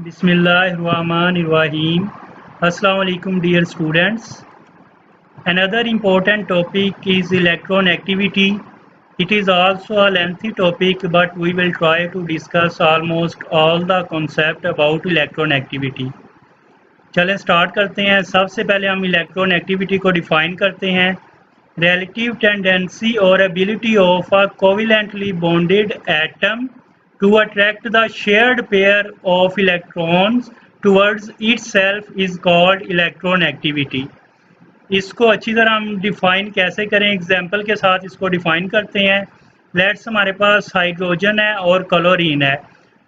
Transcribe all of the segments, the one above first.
Bismillahirrahmanirrahim. Assalamu alaikum dear students. Another important topic is electron-activity. It is also a lengthy topic, but we will try to discuss almost all the concept about electron-activity. चलें start करते हैं। सबसे पहले हम electron activity को define करते हैं। relative tendency or ability of a covalently bonded atom to attract the shared pair of electrons towards itself is called electron activity. इसको अच्छी तरह हम डिफाइन कैसे करें, एग्जांपल के साथ इसको डिफाइन करते हैं। लेट्स हमारे पास हाइड्रोजन है और क्लोरीन है।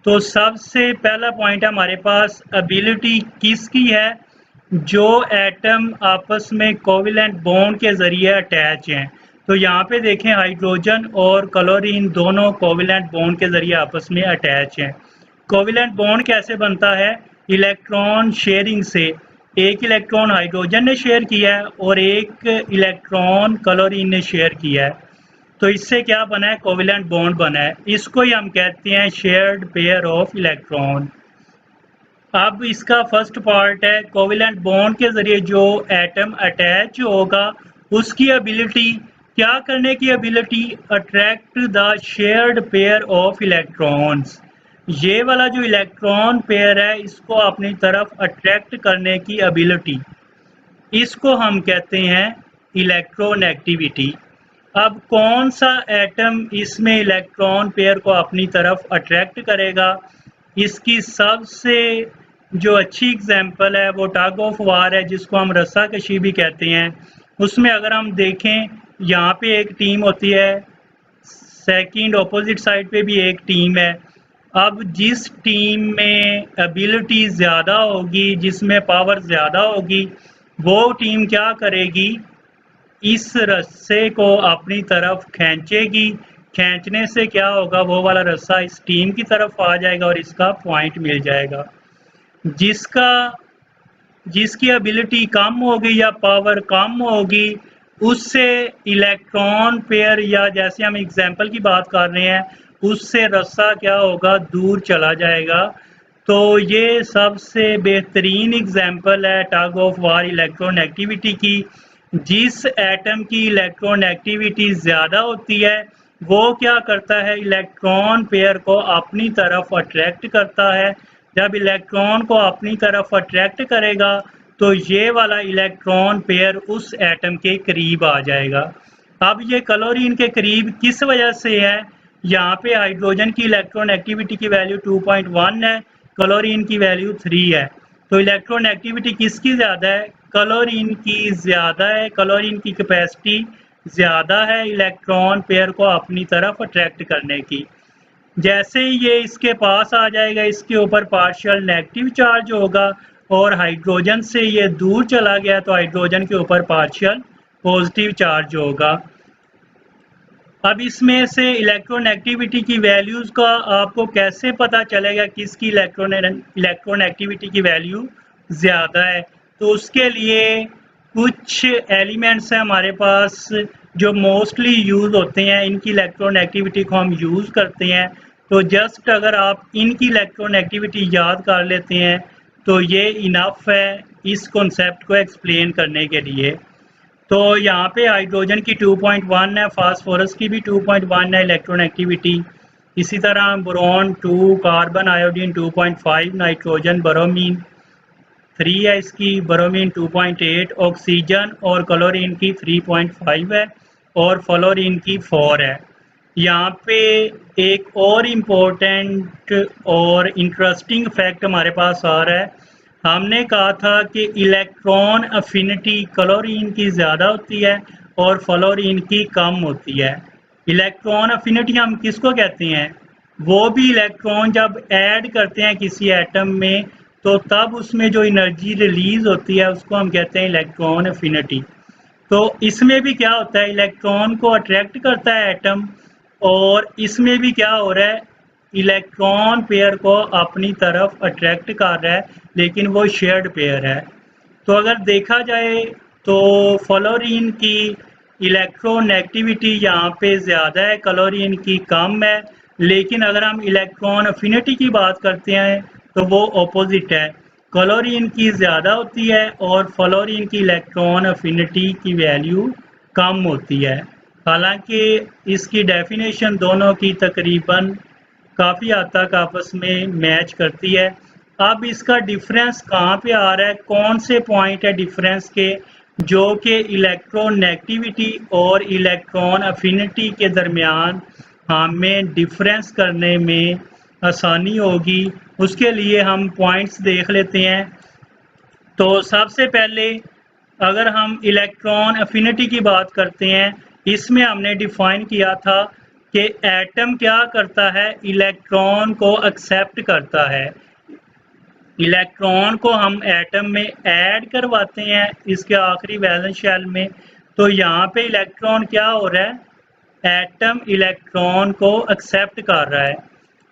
तो सबसे पहला पॉइंट है हमारे पास एबिलिटी किसकी है, जो एटम आपस में कोवेलेंट बॉन्ड के ज़रिए अटैच हैं। तो यहाँ पे देखें हाइड्रोजन और क्लोरीन दोनों कोवेलेंट बॉन्ड के ज़रिए आपस में अटैच हैं। कोवेलेंट बॉन्ड कैसे बनता है? इलेक्ट्रॉन शेयरिंग से। एक इलेक्ट्रॉन हाइड्रोजन ने शेयर किया है और एक इलेक्ट्रॉन क्लोरीन ने शेयर किया है। तो इससे क्या बना है? कोवेलेंट बॉन्ड बना है। इसको ही हम कहते हैं शेयर्ड पेयर ऑफ इलेक्ट्रॉन। अब इसका फर्स्ट पार्ट है कोवेलेंट बॉन्ड के जरिए जो एटम अटैच होगा उसकी एबिलिटी क्या करने की ability? Attract the shared pair of electrons. ये वाला जो इलेक्ट्रॉन पेयर है इसको अपनी तरफ अट्रैक्ट करने की एबिलिटी, इसको हम कहते हैं इलेक्ट्रॉन एक्टिविटी। अब कौन सा एटम इसमें इलेक्ट्रॉन पेयर को अपनी तरफ अट्रैक्ट करेगा? इसकी सबसे जो अच्छी एग्जांपल है वो टग ऑफ वार है, जिसको हम रस्साकशी भी कहते हैं। उसमें अगर हम देखें यहाँ पे एक टीम होती है, सेकंड ऑपोजिट साइड पे भी एक टीम है। अब जिस टीम में एबिलिटी ज़्यादा होगी, जिसमें पावर ज़्यादा होगी, वो टीम क्या करेगी? इस रस्से को अपनी तरफ खींचेगी। खींचने से क्या होगा? वो वाला रस्सा इस टीम की तरफ आ जाएगा और इसका पॉइंट मिल जाएगा। जिसकी एबिलिटी कम होगी या पावर कम होगी उससे इलेक्ट्रॉन पेयर, या जैसे हम एग्जांपल की बात कर रहे हैं, उससे रस्सा क्या होगा? दूर चला जाएगा। तो ये सबसे बेहतरीन एग्जांपल है tug of war electron activity की। जिस एटम की इलेक्ट्रॉन एक्टिविटी ज़्यादा होती है वो क्या करता है? इलेक्ट्रॉन पेयर को अपनी तरफ अट्रैक्ट करता है। जब इलेक्ट्रॉन को अपनी तरफ अट्रैक्ट करेगा तो ये वाला इलेक्ट्रॉन पेयर उस एटम के करीब आ जाएगा। अब ये क्लोरीन के करीब किस वजह से है? यहाँ पे हाइड्रोजन की इलेक्ट्रॉन एक्टिविटी की वैल्यू 2.1 है, क्लोरीन की वैल्यू 3 है। तो इलेक्ट्रॉन एक्टिविटी किसकी ज़्यादा है? क्लोरीन की ज़्यादा है। क्लोरीन की कैपेसिटी ज़्यादा है इलेक्ट्रॉन पेयर को अपनी तरफ अट्रैक्ट करने की। जैसे ही ये इसके पास आ जाएगा, इसके ऊपर पार्शियल नेगेटिव चार्ज होगा और हाइड्रोजन से ये दूर चला गया तो हाइड्रोजन के ऊपर पार्शियल पॉजिटिव चार्ज होगा। अब इसमें से इलेक्ट्रॉन एक्टिविटी की वैल्यूज़ का आपको कैसे पता चलेगा किसकी इलेक्ट्रॉन एक्टिविटी की वैल्यू ज़्यादा है? तो उसके लिए कुछ एलिमेंट्स हैं हमारे पास जो मोस्टली यूज़ होते हैं, इनकी इलेक्ट्रॉन एक्टिविटी को हम यूज़ करते हैं। तो जस्ट अगर आप इनकी इलेक्ट्रॉन एक्टिविटी याद कर लेते हैं तो ये इनफ है इस कॉन्सेप्ट को एक्सप्लेन करने के लिए। तो यहाँ पे हाइड्रोजन की 2.1 है, फास्फोरस की भी 2.1 है इलेक्ट्रॉन एक्टिविटी। इसी तरह boron 2, carbon iodine 2.5, nitrogen bromine 3 है इसकी, ब्रोमीन 2.8, ऑक्सीजन और क्लोरीन की 3.5 है और फ्लोरीन की 4 है। यहाँ पे एक और इम्पोर्टेंट और इंटरेस्टिंग फैक्ट हमारे पास आ रहा है। हमने कहा था कि इलेक्ट्रॉन अफिनिटी क्लोरीन की ज़्यादा होती है और फ्लोरीन की कम होती है। इलेक्ट्रॉन अफिनिटी हम किसको कहते हैं? वो भी इलेक्ट्रॉन जब ऐड करते हैं किसी एटम में तो तब उसमें जो एनर्जी रिलीज होती है उसको हम कहते हैं इलेक्ट्रॉन अफिनिटी। तो इसमें भी क्या होता है? इलेक्ट्रॉन को अट्रैक्ट करता है एटम और इसमें भी क्या हो रहा है? इलेक्ट्रॉन पेयर को अपनी तरफ अट्रैक्ट कर रहा है, लेकिन वो शेयर्ड पेयर है। तो अगर देखा जाए तो फ्लोरीन की इलेक्ट्रोनेगेटिविटी यहाँ पे ज़्यादा है, क्लोरीन की कम है। लेकिन अगर हम इलेक्ट्रॉन अफिनिटी की बात करते हैं तो वो ऑपोजिट है, क्लोरीन की ज़्यादा होती है और फ्लोरीन की इलेक्ट्रॉन अफिनिटी की वैल्यू कम होती है। हालांकि इसकी डेफिनेशन दोनों की तकरीबन काफ़ी हद तक आपस में मैच करती है। अब इसका डिफरेंस कहाँ पे आ रहा है, कौन से पॉइंट है डिफरेंस के, जो कि इलेक्ट्रॉन नेगेटिविटी और इलेक्ट्रॉन अफिनिटी के दरमियान हमें डिफरेंस करने में आसानी होगी। उसके लिए हम पॉइंट्स देख लेते हैं। तो सबसे पहले अगर हम इलेक्ट्रॉन अफिनिटी की बात करते हैं, इसमें हमने डिफाइन किया था कि एटम क्या करता है, इलेक्ट्रॉन को एक्सेप्ट करता है। इलेक्ट्रॉन को हम एटम में ऐड करवाते हैं इसके आखिरी वैलेंस शेल में, तो यहाँ पे इलेक्ट्रॉन क्या हो रहा है, एटम इलेक्ट्रॉन को एक्सेप्ट कर रहा है।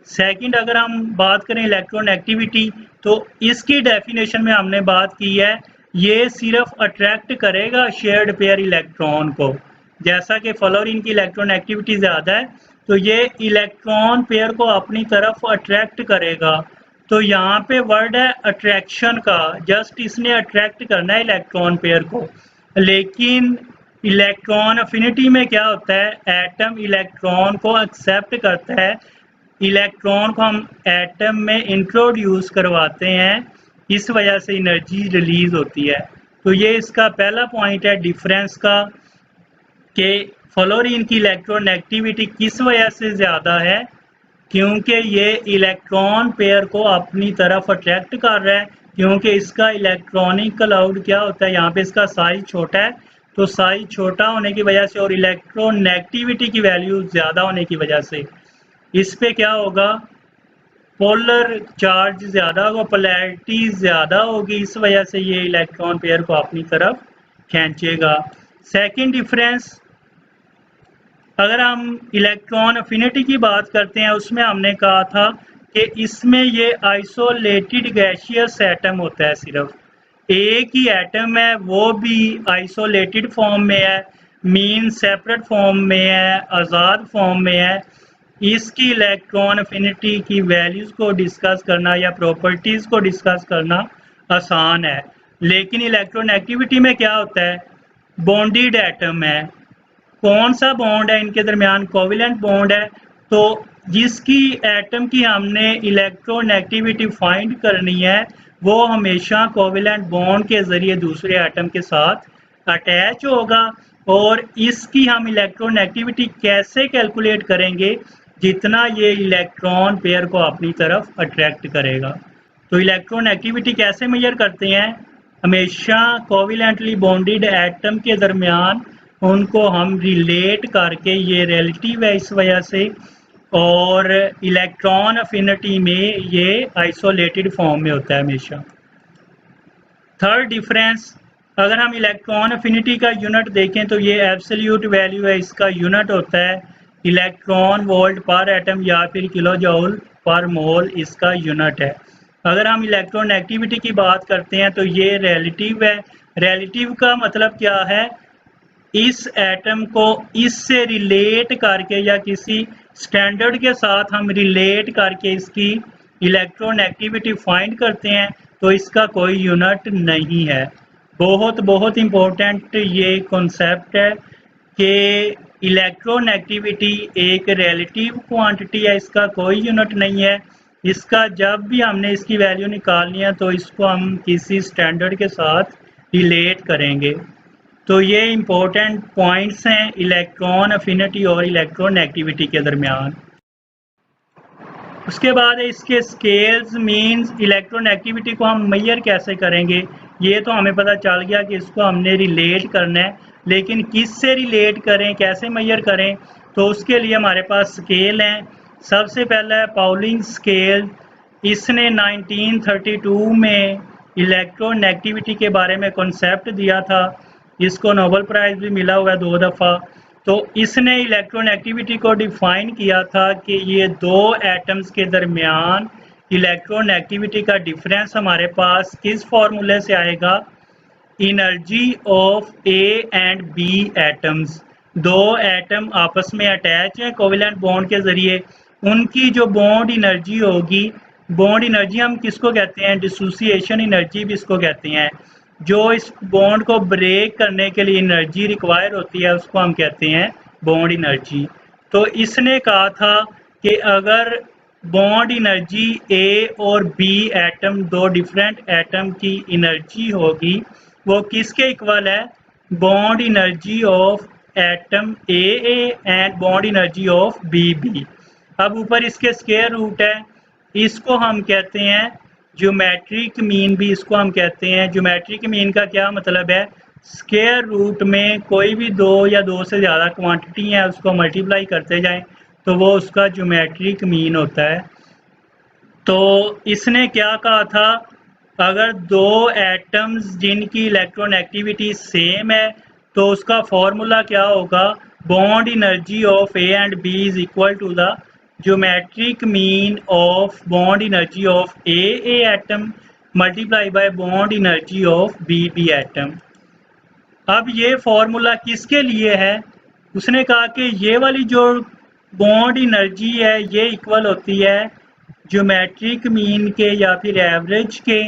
सेकंड, अगर हम बात करें इलेक्ट्रॉन एक्टिविटी, तो इसकी डेफिनेशन में हमने बात की है ये सिर्फ अट्रैक्ट करेगा शेयर्ड पेयर इलेक्ट्रॉन को। जैसा कि फ्लोरीन की इलेक्ट्रॉन एक्टिविटी ज़्यादा है तो ये इलेक्ट्रॉन पेयर को अपनी तरफ अट्रैक्ट करेगा। तो यहाँ पे वर्ड है अट्रैक्शन का, जस्ट इसने अट्रैक्ट करना है इलेक्ट्रॉन पेयर को। लेकिन इलेक्ट्रॉन अफिनिटी में क्या होता है, एटम इलेक्ट्रॉन को एक्सेप्ट करता है, इलेक्ट्रॉन को हम एटम में इंट्रोड्यूस करवाते हैं, इस वजह से एनर्जी रिलीज होती है। तो ये इसका पहला पॉइंट है डिफरेंस का कि फ्लोरीन की इलेक्ट्रॉन नेगेटिविटी किस वजह से ज़्यादा है, क्योंकि ये इलेक्ट्रॉन पेयर को अपनी तरफ अट्रैक्ट कर रहा है, क्योंकि इसका इलेक्ट्रॉनिक क्लाउड क्या होता है, यहाँ पे इसका साइज छोटा है, तो साइज छोटा होने की वजह से और इलेक्ट्रॉन नेगेटिविटी की वैल्यू ज़्यादा होने की वजह से इस पे क्या होगा, पोलर चार्ज ज़्यादा होगा, पोलैरिटी ज़्यादा होगी, इस वजह से ये इलेक्ट्रॉन पेयर को अपनी तरफ खींचेगा। सेकंड डिफरेंस, अगर हम इलेक्ट्रॉन अफिनिटी की बात करते हैं, उसमें हमने कहा था कि इसमें ये आइसोलेटेड गैसियस एटम होता है, सिर्फ एक ही एटम है, वो भी आइसोलेटेड फॉर्म में है, मीन सेपरेट फॉर्म में है, आज़ाद फॉर्म में है। इसकी इलेक्ट्रॉन अफिनिटी की वैल्यूज़ को डिस्कस करना या प्रॉपर्टीज़ को डिस्कस करना आसान है। लेकिन इलेक्ट्रॉन एक्टिविटी में क्या होता है, बॉन्डेड एटम है, कौन सा बॉन्ड है इनके दरमियान, कोवेलेंट बॉन्ड है। तो जिसकी एटम की हमने इलेक्ट्रोनेगेटिविटी फाइंड करनी है वो हमेशा कोवेलेंट बॉन्ड के ज़रिए दूसरे एटम के साथ अटैच होगा। और इसकी हम इलेक्ट्रोनेगेटिविटी कैसे कैलकुलेट करेंगे, जितना ये इलेक्ट्रॉन पेयर को अपनी तरफ अट्रैक्ट करेगा। तो इलेक्ट्रॉन एक्टिविटी कैसे मेजर करते हैं, हमेशा कोवेलेंटली बॉन्डेड एटम के दरमियान उनको हम रिलेट करके, ये रिलेटिव है इस वजह से, और इलेक्ट्रॉन अफिनिटी में ये आइसोलेटेड फॉर्म में होता है हमेशा। थर्ड डिफरेंस, अगर हम इलेक्ट्रॉन अफिनिटी का यूनिट देखें तो ये एब्सोल्यूट वैल्यू है, इसका यूनिट होता है इलेक्ट्रॉन वोल्ट पर एटम या फिर किलो जूल पर मोल, इसका यूनिट है। अगर हम इलेक्ट्रॉन एक्टिविटी की बात करते हैं तो ये रिलेटिव है। रिलेटिव का मतलब क्या है, इस एटम को इससे रिलेट करके या किसी स्टैंडर्ड के साथ हम रिलेट करके इसकी इलेक्ट्रॉन एक्टिविटी फाइंड करते हैं, तो इसका कोई यूनिट नहीं है। बहुत बहुत इम्पोर्टेंट ये कॉन्सेप्ट है कि इलेक्ट्रॉन एक्टिविटी एक रिलेटिव क्वांटिटी है, इसका कोई यूनिट नहीं है। इसका जब भी हमने इसकी वैल्यू निकालनी है तो इसको हम किसी स्टैंडर्ड के साथ रिलेट करेंगे। तो ये इम्पोर्टेंट पॉइंट्स हैं इलेक्ट्रॉन अफिनिटी और इलेक्ट्रॉन एक्टिविटी के दरमियान। उसके बाद इसके स्केल्स, मींस इलेक्ट्रॉन एक्टिविटी को हम मेजर कैसे करेंगे, ये तो हमें पता चल गया कि इसको हमने रिलेट करना है, लेकिन किस से रिलेट करें, कैसे मेजर करें, तो उसके लिए हमारे पास स्केल हैं। सबसे पहला है पाउलिंग स्केल, इसने 1932 में इलेक्ट्रॉन एक्टिविटी के बारे में कॉन्सेप्ट दिया था, इसको नोबेल प्राइज़ भी मिला हुआ है 2 दफ़ा। तो इसने इलेक्ट्रॉन एक्टिविटी को डिफाइन किया था कि ये दो एटम्स के दरमियान इलेक्ट्रॉन एक्टिविटी का डिफरेंस हमारे पास किस फॉर्मूले से आएगा, energy of A and B atoms. दो एटम आपस में अटैच हैं कोवेलेंट बॉन्ड के ज़रिए, उनकी जो बॉन्ड एनर्जी होगी बॉन्ड एनर्जी हम किसको कहते हैं? डिसोसिएशन एनर्जी भी इसको कहते हैं। जो इस बॉन्ड को ब्रेक करने के लिए एनर्जी रिक्वायर होती है उसको हम कहते हैं बॉन्ड एनर्जी। तो इसने कहा था कि अगर बॉन्ड एनर्जी ए और बी एटम, दो डिफरेंट एटम की एनर्जी होगी, वो किसके इक्वल है? Bond energy of atom A and bond energy of B. अब ऊपर इसके स्क्वायर रूट है, इसको हम कहते हैं ज्योमेट्रिक मीन भी इसको हम कहते हैं। ज्योमेट्रिक मीन का क्या मतलब है? स्क्वायर रूट में कोई भी दो या दो से ज़्यादा क्वांटिटी है उसको मल्टीप्लाई करते जाएं तो वो उसका ज्योमेट्रिक मीन होता है। तो इसने क्या कहा था? अगर दो एटम्स जिनकी इलेक्ट्रॉन एक्टिविटी सेम है तो उसका फॉर्मूला क्या होगा? Bond energy of A and B is equal to the geometric mean of bond energy of A atom multiply by bond energy of B atom. अब ये फॉर्मूला किसके लिए है? उसने कहा कि ये वाली जो बॉन्ड एनर्जी है ये इक्वल होती है ज्योमेट्रिक मीन के या फिर एवरेज के।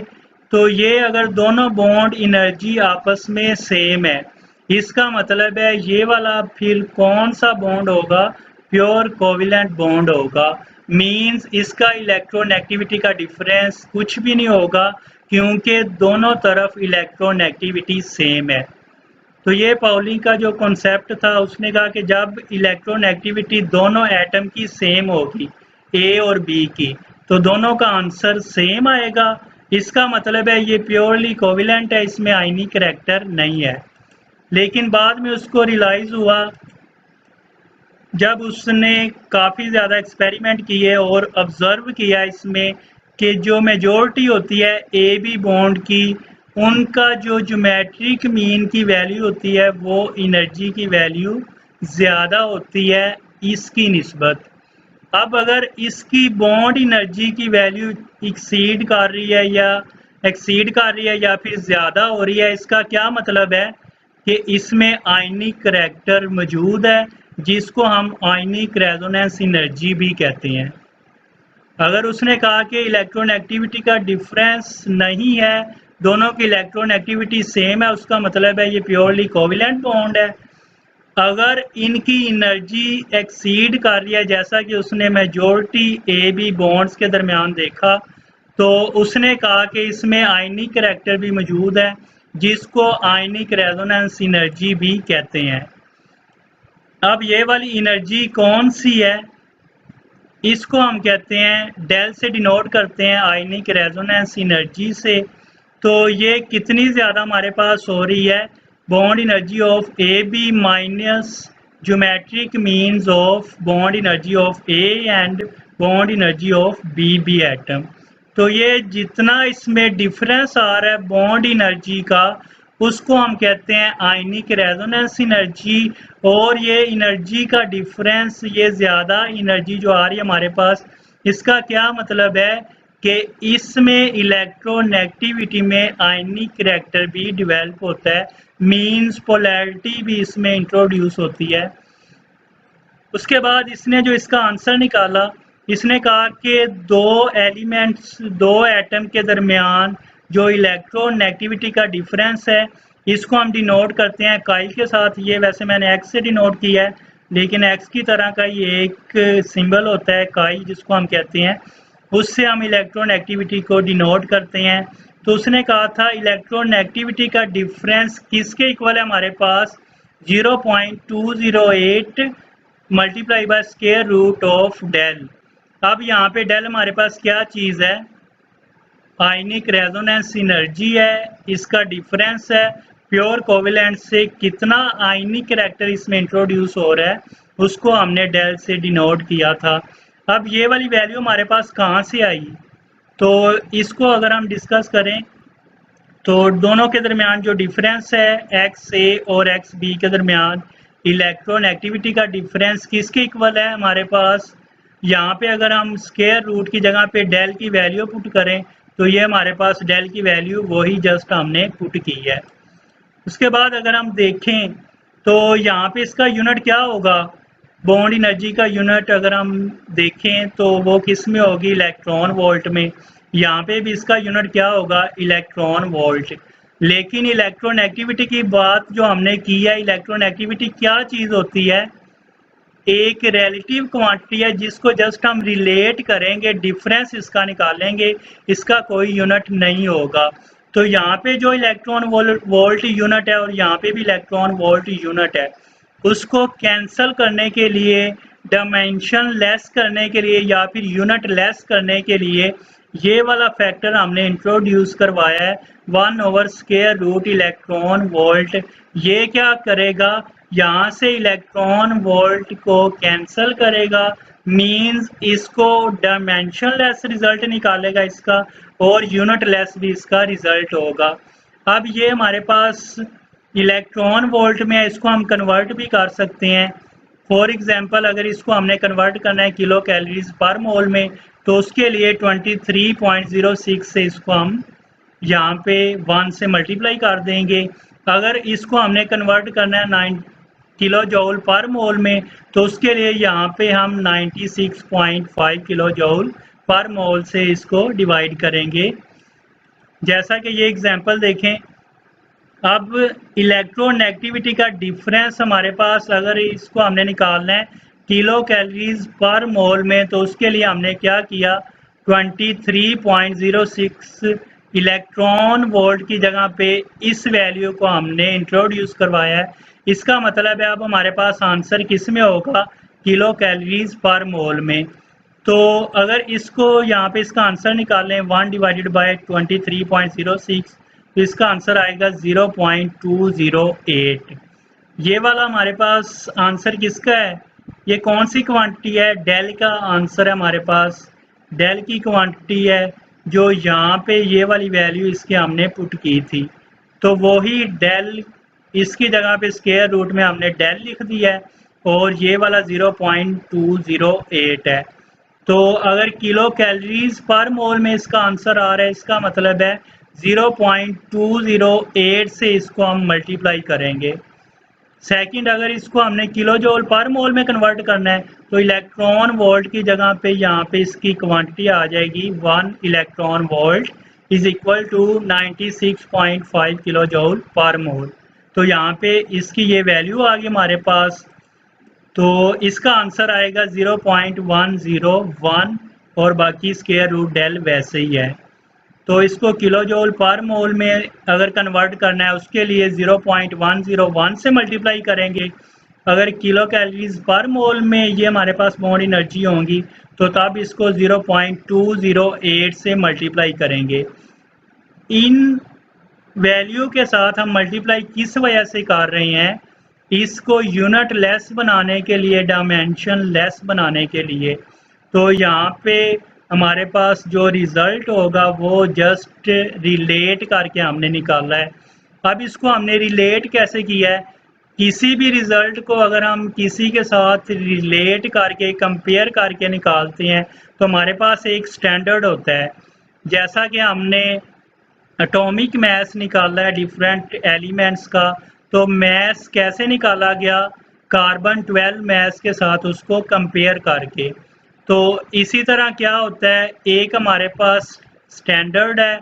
तो ये अगर दोनों बॉन्ड एनर्जी आपस में सेम है, इसका मतलब है ये वाला फिर कौन सा बॉन्ड होगा? प्योर कोवेलेंट बॉन्ड होगा। मींस इसका इलेक्ट्रॉन एक्टिविटी का डिफरेंस कुछ भी नहीं होगा क्योंकि दोनों तरफ इलेक्ट्रॉन एक्टिविटी सेम है। तो ये पाउली का जो कॉन्सेप्ट था, उसने कहा कि जब इलेक्ट्रॉन एक्टिविटी दोनों एटम की सेम होगी, ए और बी की, तो दोनों का आंसर सेम आएगा। इसका मतलब है ये प्योरली कोवेलेंट है, इसमें आयनिक करैक्टर नहीं है। लेकिन बाद में उसको रियलाइज हुआ जब उसने काफ़ी ज़्यादा एक्सपेरिमेंट किए और ऑब्जर्व किया इसमें कि जो मेजॉरिटी होती है ए बी बॉन्ड की, उनका जो ज्योमेट्रिक मीन की वैल्यू होती है वो एनर्जी की वैल्यू ज़्यादा होती है इसकी निस्बत। अब अगर इसकी बॉन्ड एनर्जी की वैल्यू एक्सीड कर रही है या फिर ज़्यादा हो रही है, इसका क्या मतलब है? कि इसमें आयनिक करैक्टर मौजूद है जिसको हम आयनिक रेजोनेंस एनर्जी भी कहते हैं। अगर उसने कहा कि इलेक्ट्रॉन एक्टिविटी का डिफरेंस नहीं है, दोनों की इलेक्ट्रॉन एक्टिविटी सेम है, उसका मतलब है ये प्योरली कोवेलेंट बॉन्ड है। अगर इनकी एनर्जी एक्सीड कर रही है, जैसा कि उसने मेजॉरिटी ए बी बॉन्ड्स के दरमियान देखा, तो उसने कहा कि इसमें आयनिक करैक्टर भी मौजूद है जिसको आयनिक रेजोनेंस एनर्जी भी कहते हैं। अब ये वाली एनर्जी कौन सी है? इसको हम कहते हैं, डेल से डिनोट करते हैं आयनिक रेजोनेंस एनर्जी से। तो ये कितनी ज़्यादा हमारे पास हो रही है? Bond energy of A B minus geometric means of bond energy of A and bond energy of B atom. तो ये जितना इसमें डिफरेंस आ रहा है बॉन्ड एनर्जी का, उसको हम कहते हैं आयनिक रेजोनेंस एनर्जी। और ये एनर्जी का डिफरेंस, ये ज़्यादा एनर्जी जो आ रही है हमारे पास, इसका क्या मतलब है? कि इसमें इलेक्ट्रोनेगेटिविटी में आयनिक करैक्टर भी डेवलप होता है, मींस पोलैरिटी भी इसमें इंट्रोड्यूस होती है। उसके बाद इसने जो इसका आंसर निकाला, इसने कहा कि दो एलिमेंट्स, दो एटम के दरमियान जो इलेक्ट्रोनेगेटिविटी का डिफरेंस है, इसको हम डिनोट करते हैं काई के साथ। ये वैसे मैंने एक्स से डिनोट किया है, लेकिन एक्स की तरह का ये एक सिंबल होता है काई, जिसको हम कहते हैं, उससे हम इलेक्ट्रोनेगेटिविटी को डिनोट करते हैं। तो उसने कहा था इलेक्ट्रोनेगेटिविटी का डिफरेंस किसके इक्वल है हमारे पास? 0.208 multiply by square root of del. अब यहाँ पे डेल हमारे पास क्या चीज़ है? आयनिक रेजोनेंस एनर्जी है, इसका डिफरेंस है प्योर कोवेलेंट से कितना आयनिक करैक्टर इसमें इंट्रोड्यूस हो रहा है, उसको हमने डेल से डिनोट किया था। अब ये वाली वैल्यू हमारे पास कहाँ से आई? तो इसको अगर हम डिस्कस करें तो दोनों के दरमियान जो डिफरेंस है एक्स ए और एक्स बी के दरमियान, इलेक्ट्रॉन एक्टिविटी का डिफरेंस किसके इक्वल है हमारे पास? यहाँ पे अगर हम स्क्वायर रूट की जगह पे डेल की वैल्यू पुट करें तो ये हमारे पास डेल की वैल्यू वही जस्ट हमने पुट की है। उसके बाद अगर हम देखें तो यहाँ पे इसका यूनिट क्या होगा? बॉन्ड एनर्जी का यूनिट अगर हम देखें तो वो किस में होगी, इलेक्ट्रॉन वोल्ट में। यहाँ पे भी इसका यूनिट क्या होगा, इलेक्ट्रॉन वोल्ट। लेकिन इलेक्ट्रॉन एक्टिविटी की बात जो हमने की है, इलेक्ट्रॉन एक्टिविटी क्या चीज़ होती है, एक रिलेटिव क्वांटिटी है जिसको जस्ट हम रिलेट करेंगे, डिफरेंस इसका निकालेंगे, इसका कोई यूनिट नहीं होगा। तो यहाँ पे जो इलेक्ट्रॉन वोल्ट यूनिट है और यहाँ पे भी इलेक्ट्रॉन वोल्ट यूनिट है, उसको कैंसल करने के लिए, डायमेंशन लेस करने के लिए या फिर यूनिट लेस करने के लिए ये वाला फैक्टर हमने इंट्रोड्यूस करवाया है, 1/स्क्वायर रूट इलेक्ट्रॉन वोल्ट। ये क्या करेगा, यहाँ से इलेक्ट्रॉन वोल्ट को कैंसल करेगा, मींस इसको डायमेंशन लेस रिजल्ट निकालेगा इसका, और यूनिट लेस भी इसका रिजल्ट होगा। अब ये हमारे पास इलेक्ट्रॉन वोल्ट में है, इसको हम कन्वर्ट भी कर सकते हैं। फॉर एग्जांपल अगर इसको हमने कन्वर्ट करना है किलो कैलोरीज पर मोल में, तो उसके लिए 23.06 से इसको हम यहाँ पे 1 से मल्टीप्लाई कर देंगे। अगर इसको हमने कन्वर्ट करना है 9 किलो जूल पर मोल में, तो उसके लिए यहाँ पे हम 96.5 किलो जूल पर मोल से इसको डिवाइड करेंगे। जैसा कि ये एग्जांपल देखें, अब इलेक्ट्रोनेगेटिविटी का डिफरेंस हमारे पास अगर इसको हमने निकालना है किलो कैलोरीज पर मोल में, तो उसके लिए हमने क्या किया, 23.06 इलेक्ट्रॉन वोल्ट की जगह पे इस वैल्यू को हमने इंट्रोड्यूस करवाया है। इसका मतलब है अब हमारे पास आंसर किस में होगा, किलो कैलोरीज पर मोल में। तो अगर इसको यहाँ पे इसका आंसर निकालें 1 डिवाइडेड बाय 23.06, तो इसका आंसर आएगा 0.208। ये वाला हमारे पास आंसर किसका है, ये कौन सी क्वांटिटी है, डेल का आंसर है हमारे पास, डेल की क्वांटिटी है जो यहाँ पे ये वाली वैल्यू इसके हमने पुट की थी। तो वही डेल, इसकी जगह पे स्क्वायर रूट में हमने डेल लिख दिया है, और ये वाला 0.208 है। तो अगर किलो कैलोरीज पर मोल में इसका आंसर आ रहा है, इसका मतलब है 0.208 से इसको हम मल्टीप्लाई करेंगे। सेकंड, अगर इसको हमने किलो जूल पर मोल में कन्वर्ट करना है, तो इलेक्ट्रॉन वोल्ट की जगह पे यहाँ पे इसकी क्वांटिटी आ जाएगी, 1 electron volt is equal to 96.5 kilo joule per mole. तो यहाँ पे इसकी ये वैल्यू आ गई हमारे पास, तो इसका आंसर आएगा 0.101, और बाकी स्क्वायर रूट डेल वैसे ही है। तो इसको किलो जूल पर मोल में अगर कन्वर्ट करना है, उसके लिए 0.101 से मल्टीप्लाई करेंगे। अगर किलो कैलोरीज पर मोल में ये हमारे पास बॉन्ड एनर्जी होंगी, तो तब इसको 0.208 से मल्टीप्लाई करेंगे। इन वैल्यू के साथ हम मल्टीप्लाई किस वजह से कर रहे हैं, इसको यूनिट लेस बनाने के लिए, डायमेंशन लेस बनाने के लिए। तो यहाँ पे हमारे पास जो रिजल्ट होगा वो जस्ट रिलेट करके हमने निकाला है। अब इसको हमने रिलेट कैसे किया है, किसी भी रिजल्ट को अगर हम किसी के साथ रिलेट करके, कंपेयर करके निकालते हैं, तो हमारे पास एक स्टैंडर्ड होता है। जैसा कि हमने एटॉमिक मैस निकाला है डिफरेंट एलिमेंट्स का, तो मैस कैसे निकाला गया, कार्बन 12 मैस के साथ उसको कंपेयर करके। तो इसी तरह क्या होता है, एक हमारे पास स्टैंडर्ड है,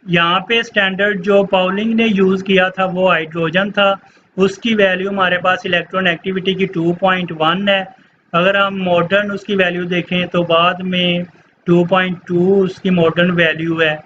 यहाँ पे स्टैंडर्ड जो पाउलिंग ने यूज़ किया था वो हाइड्रोजन था, उसकी वैल्यू हमारे पास इलेक्ट्रॉन एक्टिविटी की 2.1 है। अगर हम मॉडर्न उसकी वैल्यू देखें तो बाद में 2.2 उसकी मॉडर्न वैल्यू है।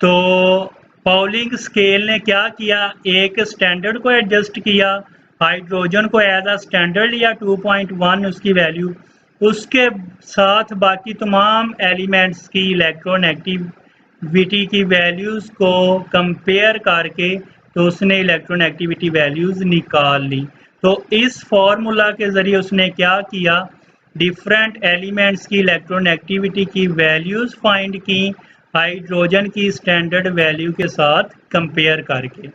तो पाउलिंग स्केल ने क्या किया, एक स्टैंडर्ड को एडजस्ट किया, हाइड्रोजन को एज अ स्टैंडर्ड लिया 2.1 उसकी वैल्यू, उसके साथ बाकी तमाम एलिमेंट्स की इलेक्ट्रोनेगेटिविटी की वैल्यूज़ को कंपेयर करके तो उसने इलेक्ट्रोनेगेटिविटी वैल्यूज़ निकाल ली। तो इस फॉर्मूला के ज़रिए उसने क्या किया, डिफरेंट एलिमेंट्स की इलेक्ट्रोनेगेटिविटी की वैल्यूज़ फाइंड की, हाइड्रोजन की स्टैंडर्ड वैल्यू के साथ कंपेयर करके।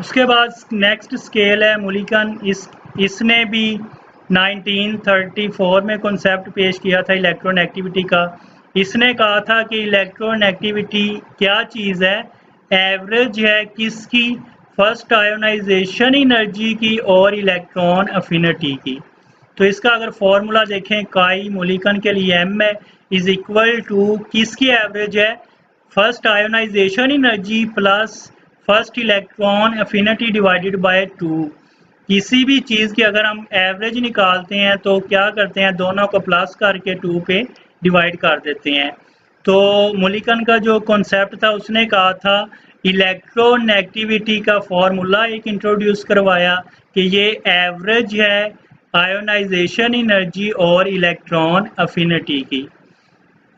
उसके बाद नेक्स्ट स्केल है मुलिकन, इसने भी 1934 में कॉन्सेप्ट पेश किया था इलेक्ट्रोनेगेटिविटी का। इसने कहा था कि इलेक्ट्रोनेगेटिविटी क्या चीज़ है, एवरेज है किसकी, फर्स्ट आयोनाइजेशन एनर्जी की और इलेक्ट्रॉन अफिनिटी की। तो इसका अगर फॉर्मूला देखें, काई मूलिकन के लिए m है इज इक्वल टू किसकी एवरेज है, first ionisation energy plus first electron affinity divided by 2। किसी भी चीज़ की अगर हम एवरेज निकालते हैं तो क्या करते हैं, दोनों को प्लस करके 2 पे डिवाइड कर देते हैं। तो मूलिकन का जो कॉन्सेप्ट था उसने कहा था इलेक्ट्रोनेगेटिविटी का फॉर्मूला एक इंट्रोड्यूस करवाया कि ये एवरेज है आयोनाइजेशन एनर्जी और इलेक्ट्रॉन अफिनिटी की।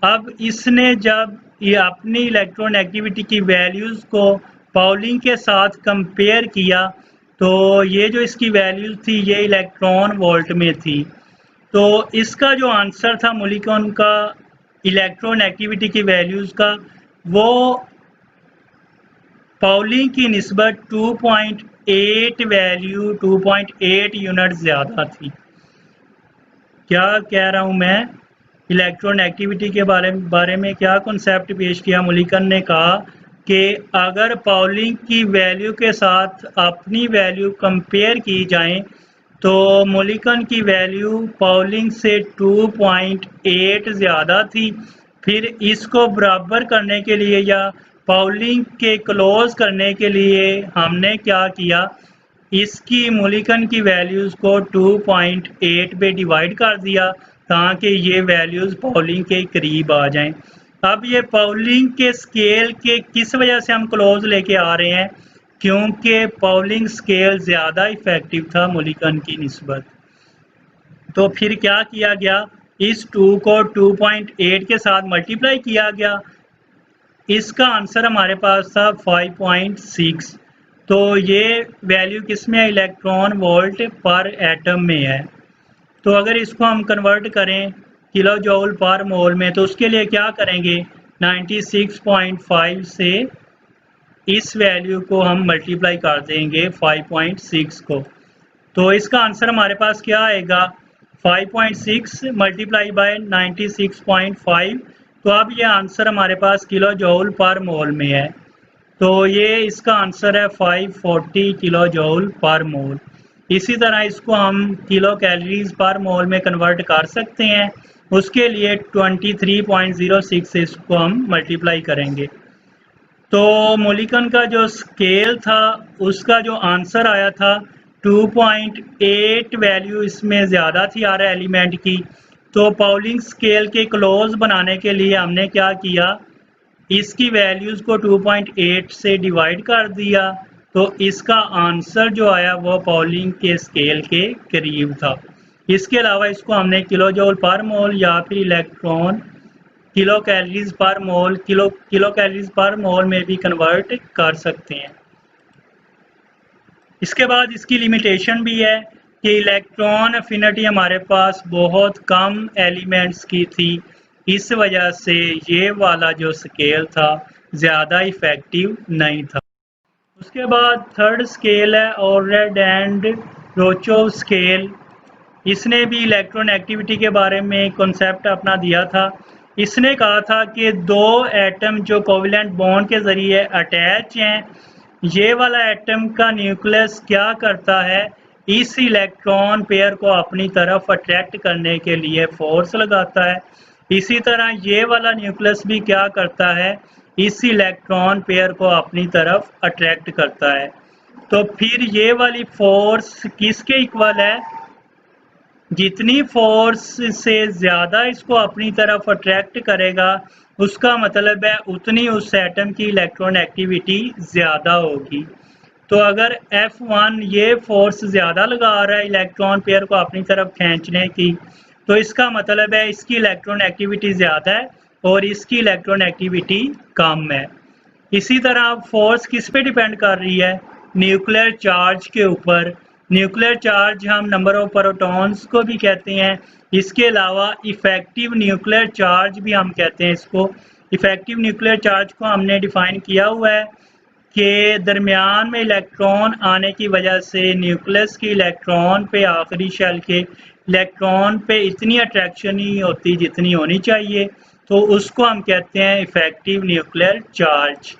अब इसने जब ये अपनी इलेक्ट्रोनेगेटिविटी की वैल्यूज़ को पाउलिंग के साथ कंपेयर किया तो ये जो इसकी वैल्यूज थी ये इलेक्ट्रॉन वोल्ट में थी। तो इसका जो आंसर था मूलिकन का इलेक्ट्रोनेगेटिविटी की वैल्यूज़ का, वो पाउलिंग की निस्बत 2.8 वैल्यू 2.8 यूनिट ज़्यादा थी। क्या कह रहा हूँ मैं, इलेक्ट्रोनेगेटिविटी के बारे में क्या कॉन्सेप्ट पेश किया, मूलिकन ने कहा कि अगर पाउलिंग की वैल्यू के साथ अपनी वैल्यू कंपेयर की जाए तो मूलिकन की वैल्यू पाउलिंग से 2.8 ज़्यादा थी। फिर इसको बराबर करने के लिए या पाउलिंग के क्लोज करने के लिए हमने क्या किया, इसकी मूलिकन की वैल्यूज़ को 2.8 पे डिवाइड कर दिया ताकि ये वैल्यूज़ पाउलिंग के करीब आ जाएं। अब ये पाउलिंग के स्केल के किस वजह से हम क्लोज लेके आ रहे हैं, क्योंकि पाउलिंग स्केल ज़्यादा इफ़ेक्टिव था मूलिकन की निस्बत। तो फिर क्या किया गया, इस 2 को 2.8 के साथ मल्टीप्लाई किया गया। इसका आंसर हमारे पास था 5.6। तो ये वैल्यू किस में है, इलेक्ट्रॉन वोल्ट पर एटम में है। तो अगर इसको हम कन्वर्ट करें किलो जूल पर मोल में तो उसके लिए क्या करेंगे, 96.5 से इस वैल्यू को हम मल्टीप्लाई कर देंगे 5.6 को। तो इसका आंसर हमारे पास क्या आएगा, 5.6 मल्टीप्लाई बाय 96.5। तो अब ये आंसर हमारे पास किलो जूल पर मोल में है। तो ये इसका आंसर है 540 किलो जूल पर मोल। इसी तरह इसको हम किलो कैलोरीज पर मोल में कन्वर्ट कर सकते हैं। उसके लिए 23.06 से इसको हम मल्टीप्लाई करेंगे। तो मूलिकन का जो स्केल था उसका जो आंसर आया था 2.8 वैल्यू इसमें ज़्यादा थी हर एलिमेंट की। तो पाउलिंग स्केल के क्लोज बनाने के लिए हमने क्या किया, इसकी वैल्यूज़ को 2.8 से डिवाइड कर दिया। तो इसका आंसर जो आया वो पाउलिंग के स्केल के करीब था। इसके अलावा इसको हमने किलो जूल पर मोल या फिर इलेक्ट्रॉन किलो कैलोरीज पर मोल किलो कैलोरीज पर मोल में भी कन्वर्ट कर सकते हैं। इसके बाद इसकी लिमिटेशन भी है कि इलेक्ट्रॉन अफिनिटी हमारे पास बहुत कम एलिमेंट्स की थी, इस वजह से ये वाला जो स्केल था ज़्यादा इफ़ेक्टिव नहीं था। उसके बाद थर्ड स्केल है ऑर्रेड एंड रोचोव स्केल। इसने भी इलेक्ट्रोनेगेटिविटी के बारे में कॉन्सेप्ट अपना दिया था। इसने कहा था कि दो एटम जो कोवेलेंट बॉन्ड के ज़रिए अटैच हैं, ये वाला एटम का न्यूक्लियस क्या करता है, इस इलेक्ट्रॉन पेयर को अपनी तरफ अट्रैक्ट करने के लिए फोर्स लगाता है। इसी तरह ये वाला न्यूक्लियस भी क्या करता है, इस इलेक्ट्रॉन पेयर को अपनी तरफ अट्रैक्ट करता है। तो फिर ये वाली फोर्स किसके इक्वल है, जितनी फोर्स से ज़्यादा इसको अपनी तरफ अट्रैक्ट करेगा उसका मतलब है उतनी उस एटम की इलेक्ट्रोनेगेटिविटी ज़्यादा होगी। तो अगर F1 ये फोर्स ज़्यादा लगा रहा है इलेक्ट्रॉन पेयर को अपनी तरफ खींचने की, तो इसका मतलब है इसकी इलेक्ट्रोनेगेटिविटी ज़्यादा है और इसकी इलेक्ट्रोनेगेटिविटी कम है। इसी तरह फोर्स किस पे डिपेंड कर रही है, न्यूक्लियर चार्ज के ऊपर। न्यूक्लियर चार्ज हम नंबर ऑफ प्रोटॉन्स को भी कहते हैं। इसके अलावा इफ़ेक्टिव न्यूक्लियर चार्ज भी हम कहते हैं इसको। इफ़ेक्टिव न्यूक्लियर चार्ज को हमने डिफ़ाइन किया हुआ है कि दरमियान में इलेक्ट्रॉन आने की वजह से न्यूक्लियस की इलेक्ट्रॉन पे आखिरी शेल के इलेक्ट्रॉन पे इतनी अट्रैक्शन नहीं होती जितनी होनी चाहिए, तो उसको हम कहते हैं इफ़ेक्टिव न्यूक्लियर चार्ज।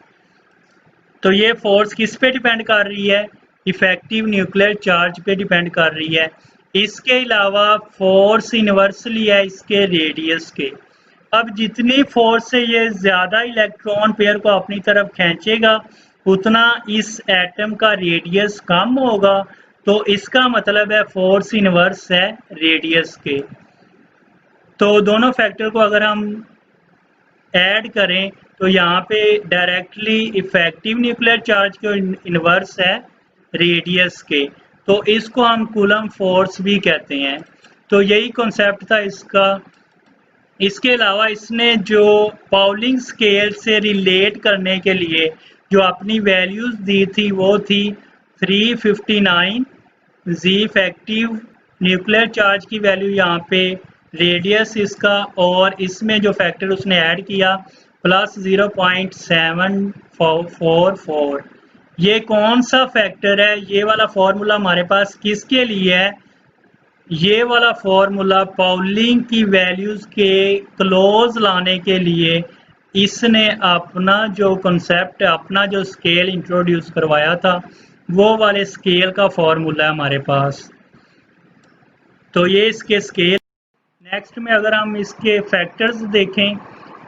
तो ये फोर्स किस पे डिपेंड कर रही है? इफेक्टिव न्यूक्लियर चार्ज पे डिपेंड कर रही है। इसके अलावा फोर्स इन्वर्सली है इसके रेडियस के। अब जितनी फोर्स से ये ज़्यादा इलेक्ट्रॉन पेयर को अपनी तरफ खींचेगा उतना इस एटम का रेडियस कम होगा, तो इसका मतलब है फोर्स इन्वर्स है रेडियस के। तो दोनों फैक्टर को अगर हम ऐड करें तो यहाँ पे डायरेक्टली इफेक्टिव न्यूक्लियर चार्ज के इन्वर्स है रेडियस के, तो इसको हम कूलम फोर्स भी कहते हैं। तो यही कॉन्सेप्ट था इसका। इसके अलावा इसने जो पाउलिंग स्केल से रिलेट करने के लिए जो अपनी वैल्यूज दी थी वो थी 359 जी इफेक्टिव न्यूक्लियर चार्ज की वैल्यू यहाँ पे, रेडियस इसका, और इसमें जो फैक्टर उसने ऐड किया प्लस 0.744। ये कौन सा फैक्टर है? ये वाला फॉर्मूला हमारे पास किसके लिए है? ये वाला फॉर्मूला पाउलिंग की वैल्यूज के क्लोज लाने के लिए इसने अपना जो कॉन्सेप्ट, अपना जो स्केल इंट्रोड्यूस करवाया था वो वाले स्केल का फॉर्मूला है हमारे पास। तो ये इसके स्केल। नेक्स्ट में अगर हम इसके फैक्टर्स देखें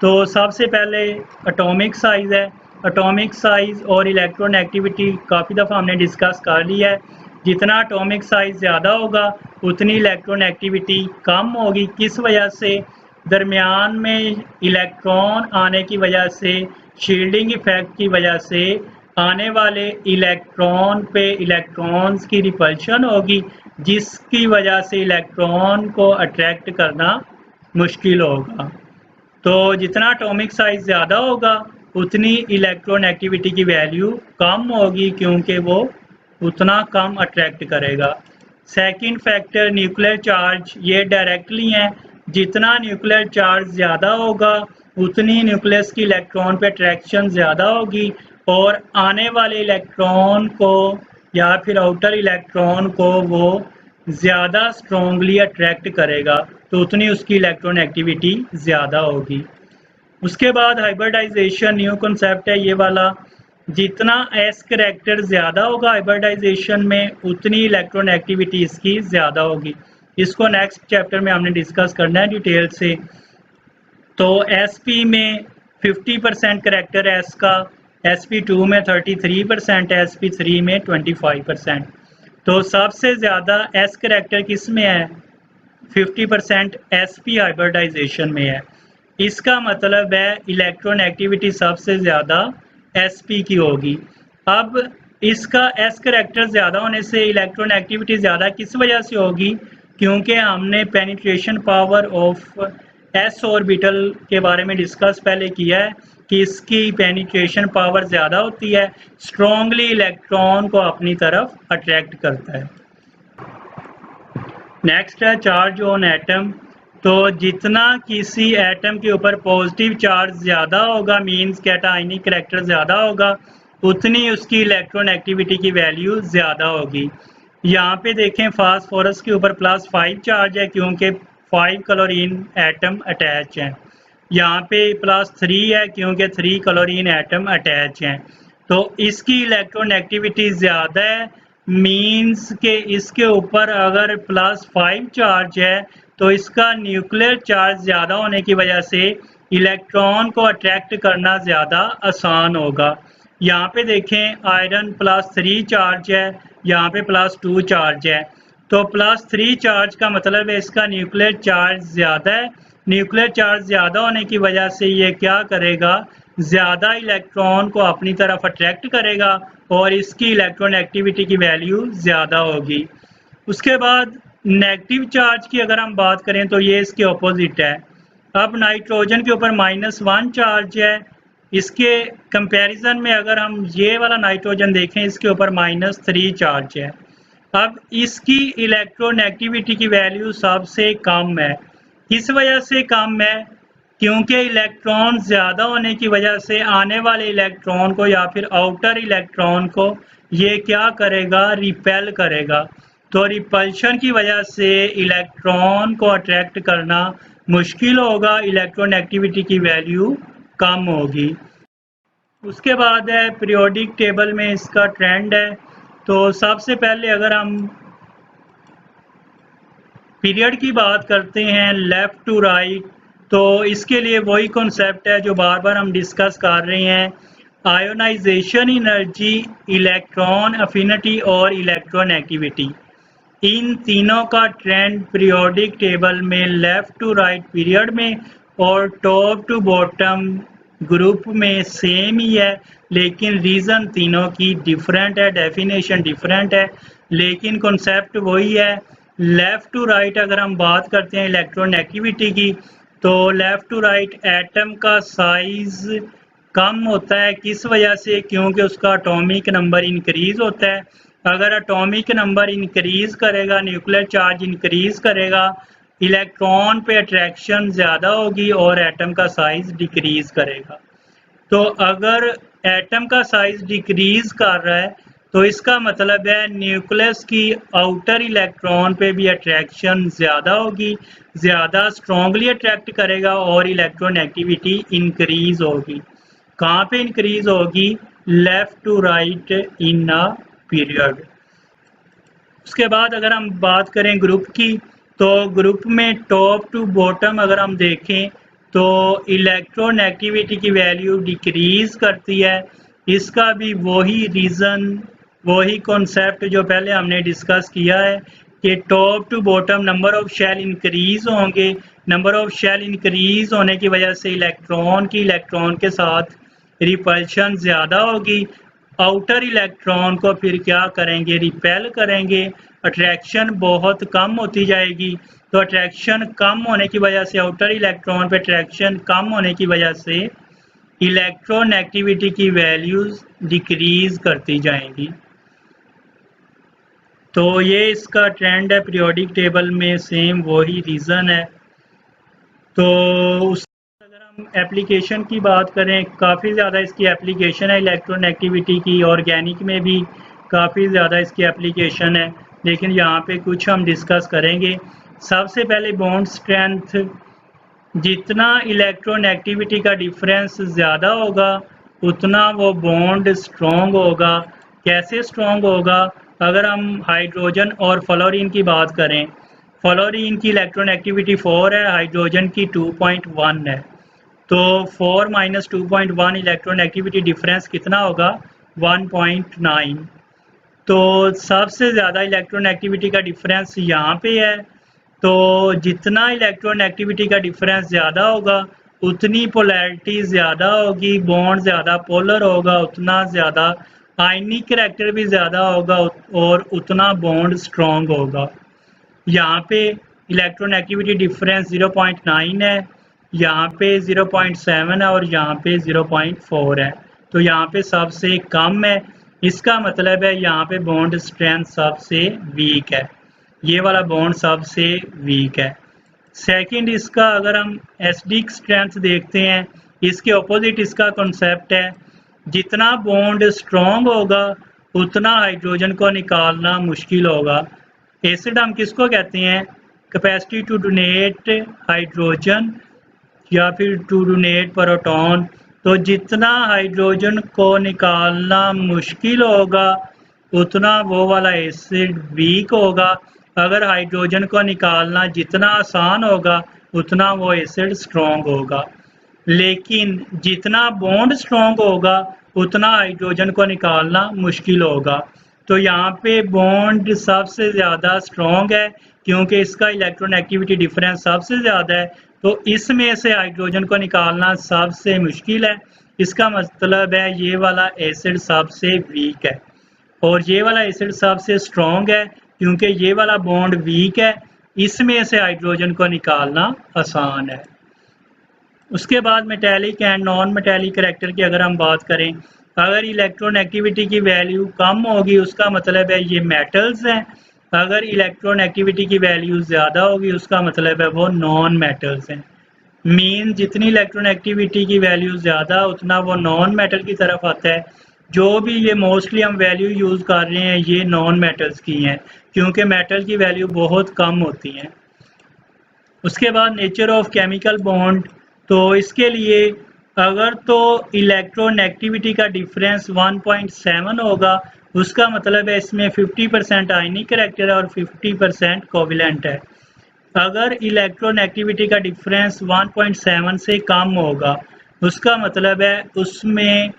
तो सबसे पहले एटॉमिक साइज है। एटॉमिक साइज और इलेक्ट्रॉन एक्टिविटी काफ़ी दफ़ा हमने डिस्कस कर लिया है। जितना एटॉमिक साइज ज़्यादा होगा उतनी इलेक्ट्रॉन एक्टिविटी कम होगी। किस वजह से? दरमियान में इलेक्ट्रॉन आने की वजह से, शील्डिंग इफेक्ट की वजह से आने वाले इलेक्ट्रॉन पे इलेक्ट्रॉन्स की रिपल्शन होगी, जिसकी वजह से इलेक्ट्रॉन को अट्रैक्ट करना मुश्किल होगा। तो जितना एटॉमिक साइज ज़्यादा होगा उतनी इलेक्ट्रॉन एक्टिविटी की वैल्यू कम होगी, क्योंकि वो उतना कम अट्रैक्ट करेगा। सेकंड फैक्टर न्यूक्लियर चार्ज, ये डायरेक्टली है। जितना न्यूक्लियर चार्ज ज़्यादा होगा उतनी न्यूक्लियस की इलेक्ट्रॉन पे अट्रैक्शन ज़्यादा होगी, और आने वाले इलेक्ट्रॉन को या फिर आउटर इलेक्ट्रॉन को वो ज़्यादा स्ट्रॉन्गली अट्रैक्ट करेगा, तो उतनी उसकी इलेक्ट्रॉन एक्टिविटी ज़्यादा होगी। उसके बाद हाइब्रिडाइजेशन न्यू कॉन्सेप्ट है ये वाला। जितना एस करैक्टर ज़्यादा होगा हाइब्रिडाइजेशन में उतनी इलेक्ट्रॉन एक्टिविटी इसकी ज़्यादा होगी। इसको नेक्स्ट चैप्टर में हमने डिस्कस करना है डिटेल से। तो SP में 50% करैक्टर है एस का, SP2 में 33% है, SP3 में 25%। तो सबसे ज़्यादा एस करैक्टर किस में है? 50% SP हाइब्रिडाइजेशन में है। इसका मतलब है इलेक्ट्रॉन एक्टिविटी सबसे ज़्यादा SP की होगी। अब इसका S करैक्टर ज़्यादा होने से इलेक्ट्रॉन एक्टिविटी ज़्यादा किस वजह से होगी? क्योंकि हमने penetration power of S orbital के बारे में डिस्कस पहले किया है कि इसकी पेनिट्रेशन पावर ज़्यादा होती है, स्ट्रॉन्गली इलेक्ट्रॉन को अपनी तरफ अट्रैक्ट करता है। नेक्स्ट है चार्ज ऑन एटम। तो जितना किसी एटम के ऊपर पॉजिटिव चार्ज ज़्यादा होगा, मीन्स कैटायनिक करैक्टर ज़्यादा होगा, उतनी उसकी इलेक्ट्रॉन एक्टिविटी की वैल्यू ज़्यादा होगी। यहाँ पे देखें फास्फोरस के ऊपर +5 चार्ज है क्योंकि 5 क्लोरीन एटम अटैच हैं। यहाँ पे +3 है क्योंकि 3 क्लोरीन एटम अटैच हैं। तो इसकी इलेक्ट्रॉन एक्टिविटी ज़्यादा है, मीन्स के इसके ऊपर अगर +5 चार्ज है तो इसका न्यूक्लियर चार्ज ज़्यादा होने की वजह से इलेक्ट्रॉन को अट्रैक्ट करना ज़्यादा आसान होगा। यहाँ पे देखें आयरन +3 चार्ज है, यहाँ पे +2 चार्ज है। तो +3 चार्ज का मतलब है इसका न्यूक्लियर चार्ज ज़्यादा है। न्यूक्लियर चार्ज ज़्यादा होने की वजह से ये क्या करेगा? ज़्यादा इलेक्ट्रॉन को अपनी तरफ अट्रैक्ट करेगा और इसकी इलेक्ट्रॉन एक्टिविटी की वैल्यू ज़्यादा होगी। उसके बाद नेगेटिव चार्ज की अगर हम बात करें तो ये इसके ऑपोजिट है। अब नाइट्रोजन के ऊपर -1 चार्ज है, इसके कंपैरिजन में अगर हम ये वाला नाइट्रोजन देखें इसके ऊपर -3 चार्ज है। अब इसकी इलेक्ट्रॉन एक्टिविटी की वैल्यू सबसे कम है। किस वजह से कम है? क्योंकि इलेक्ट्रॉन ज़्यादा होने की वजह से आने वाले इलेक्ट्रॉन को या फिर आउटर इलेक्ट्रॉन को ये क्या करेगा? रिपेल करेगा। तो रिपल्शन की वजह से इलेक्ट्रॉन को अट्रैक्ट करना मुश्किल होगा, इलेक्ट्रॉन एक्टिविटी की वैल्यू कम होगी। उसके बाद है पीरियोडिक टेबल में इसका ट्रेंड है। तो सबसे पहले अगर हम पीरियड की बात करते हैं लेफ़्ट टू राइट, तो इसके लिए वही कॉन्सेप्ट है जो बार बार हम डिस्कस कर रहे हैं, आयोनाइजेशन एनर्जी, इलेक्ट्रॉन अफिनिटी और इलेक्ट्रॉन एक्टिविटी। इन तीनों का ट्रेंड पीरियोडिक टेबल में लेफ़्ट टू राइट पीरियड में और टॉप टू बॉटम ग्रुप में सेम ही है, लेकिन रीज़न तीनों की डिफरेंट है, डेफिनेशन डिफरेंट है, लेकिन कॉन्सेप्ट वही है। लेफ़्ट टू राइट अगर हम बात करते हैं इलेक्ट्रॉन एक्टिविटी की, तो लेफ़्ट टू राइट एटम का साइज़ कम होता है, किस वजह से? क्योंकि उसका एटॉमिक नंबर इंक्रीज होता है। अगर एटॉमिक नंबर इंक्रीज करेगा, न्यूक्लियर चार्ज इंक्रीज करेगा, इलेक्ट्रॉन पे अट्रैक्शन ज़्यादा होगी और एटम का साइज डिक्रीज करेगा। तो अगर एटम का साइज डिक्रीज कर रहा है तो इसका मतलब है न्यूक्लियस की आउटर इलेक्ट्रॉन पे भी अट्रैक्शन ज़्यादा होगी, ज़्यादा स्ट्रॉन्गली अट्रैक्ट करेगा और इलेक्ट्रॉन एक्टिविटी इंक्रीज होगी। कहाँ पे इंक्रीज होगी? Left to right in a period. उसके बाद अगर हम बात करें ग्रुप की, तो ग्रुप में टॉप टू बॉटम अगर हम देखें तो इलेक्ट्रॉन एक्टिविटी की वैल्यू डिक्रीज करती है। इसका भी वही रीज़न, वही कॉन्सेप्ट जो पहले हमने डिस्कस किया है कि top to bottom number of shell increase होंगे। नंबर ऑफ शेल इंक्रीज होने की वजह से इलेक्ट्रॉन की इलेक्ट्रॉन के साथ रिपल्शन ज़्यादा होगी। आउटर इलेक्ट्रॉन को फिर क्या करेंगे? रिपेल करेंगे। अट्रैक्शन बहुत कम होती जाएगी। तो अट्रैक्शन कम होने की वजह से, आउटर इलेक्ट्रॉन पे अट्रैक्शन कम होने की वजह से इलेक्ट्रॉन एक्टिविटी की वैल्यूज़ डिक्रीज करती जाएंगी। तो ये इसका ट्रेंड है पीरियोडिक टेबल में, सेम वही रीज़न है। तो उस अगर हम एप्लीकेशन की बात करें, काफ़ी ज़्यादा इसकी एप्लीकेशन है इलेक्ट्रॉन एक्टिविटी की, ऑर्गेनिक में भी काफ़ी ज़्यादा इसकी एप्लीकेशन है, लेकिन यहाँ पे कुछ हम डिस्कस करेंगे। सबसे पहले बॉन्ड स्ट्रेंथ, जितना इलेक्ट्रॉन एक्टिविटी का डिफरेंस ज़्यादा होगा उतना वो बॉन्ड स्ट्रॉन्ग होगा। कैसे स्ट्रॉन्ग होगा? अगर हम हाइड्रोजन और फ्लोरीन की बात करें, फ्लोरीन की इलेक्ट्रॉन एक्टिविटी 4 है, हाइड्रोजन की 2.1 है। तो 4 माइनस 2.1 इलेक्ट्रॉन एक्टिविटी डिफरेंस कितना होगा? 1.9। तो सबसे ज़्यादा इलेक्ट्रॉन एक्टिविटी का डिफरेंस यहाँ पे है। तो जितना इलेक्ट्रॉन एक्टिविटी का डिफरेंस ज़्यादा होगा उतनी पोलैरिटी ज़्यादा होगी, बॉन्ड ज़्यादा पोलर होगा, उतना ज़्यादा आयनिक करैक्टर भी ज़्यादा होगा और उतना बॉन्ड स्ट्रॉन्ग होगा। यहाँ पे इलेक्ट्रॉन एक्टिविटी डिफरेंस 0.9 है, यहाँ पे 0.7 है और यहाँ पे 0.4 है। तो यहाँ पे सबसे कम है। इसका मतलब है यहाँ पे बॉन्ड स्ट्रेंथ सबसे वीक है, ये वाला बॉन्ड सबसे वीक है। सेकंड, इसका अगर हम एसिडिक स्ट्रेंथ देखते हैं, इसके ऑपोजिट इसका कॉन्सेप्ट है, जितना बॉन्ड स्ट्रॉन्ग होगा उतना हाइड्रोजन को निकालना मुश्किल होगा। एसिड हम किसको कहते हैं? कैपेसिटी टू डोनेट हाइड्रोजन या फिर टू डोनेट प्रोटॉन। तो जितना हाइड्रोजन को निकालना मुश्किल होगा उतना वो वाला एसिड वीक होगा। अगर हाइड्रोजन को निकालना जितना आसान होगा उतना वो एसिड स्ट्रॉन्ग होगा। लेकिन जितना बॉन्ड स्ट्रॉन्ग होगा उतना हाइड्रोजन को निकालना मुश्किल होगा। तो यहाँ पे बॉन्ड सबसे ज़्यादा स्ट्रॉन्ग है क्योंकि इसका इलेक्ट्रॉन एक्टिविटी डिफरेंस सबसे ज़्यादा है। तो इसमें से हाइड्रोजन को निकालना सबसे मुश्किल है। इसका मतलब है ये वाला एसिड सबसे वीक है और ये वाला एसिड सबसे स्ट्रॉन्ग है क्योंकि ये वाला बॉन्ड वीक है, इसमें से हाइड्रोजन को निकालना आसान है। उसके बाद metallic and non metallic character की अगर हम बात करें, अगर इलेक्ट्रॉन एक्टिविटी की वैल्यू कम होगी उसका मतलब है ये मेटल्स हैं। अगर इलेक्ट्रॉन एक्टिविटी की वैल्यू ज़्यादा होगी उसका मतलब है वो नॉन मेटल्स हैं। मीन जितनी इलेक्ट्रॉन एक्टिविटी की वैल्यू ज़्यादा उतना वो नॉन मेटल की तरफ आता है। जो भी ये मोस्टली हम वैल्यू यूज़ कर रहे हैं ये नॉन मेटल्स की हैं क्योंकि मेटल की वैल्यू बहुत कम होती हैं। उसके बाद नेचर ऑफ केमिकल बॉन्ड, तो इसके लिए अगर तो इलेक्ट्रोनेगेटिविटी का डिफरेंस 1.7 होगा, उसका मतलब है इसमें 50% आयनिक करैक्टर है और 50% कोवेलेंट है। अगर इलेक्ट्रोनेगेटिविटी का डिफरेंस 1.7 से कम होगा, उसका मतलब है उसमें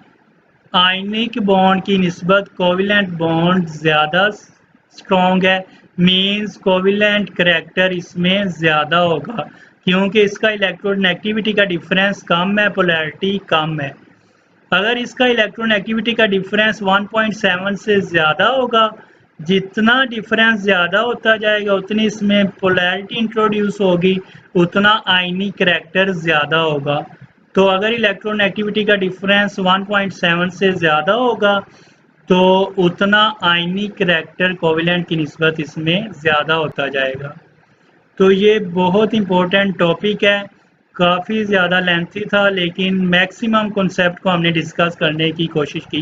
आयनिक बॉन्ड की निस्बत कोवेलेंट बॉन्ड ज़्यादा स्ट्रॉन्ग है, मीन्स कोवेलेंट करैक्टर इसमें ज़्यादा होगा क्योंकि इसका इलेक्ट्रोनेगेटिविटी का डिफरेंस कम है, पोलैरिटी कम है। अगर इसका इलेक्ट्रोनेगेटिविटी का डिफरेंस 1.7 से ज़्यादा होगा, जितना डिफरेंस ज़्यादा होता जाएगा उतनी इसमें पोलैरिटी इंट्रोड्यूस होगी, उतना आयनिक करैक्टर ज़्यादा होगा। तो अगर इलेक्ट्रोनेगेटिविटी का डिफरेंस 1.7 से ज़्यादा होगा तो उतना आयनिक करैक्टर कोवेलेंट की निस्बत इसमें ज़्यादा होता जाएगा। तो ये बहुत इम्पोर्टेंट टॉपिक है, काफ़ी ज़्यादा लेंथी था लेकिन मैक्सिमम कॉन्सेप्ट को हमने डिस्कस करने की कोशिश की है।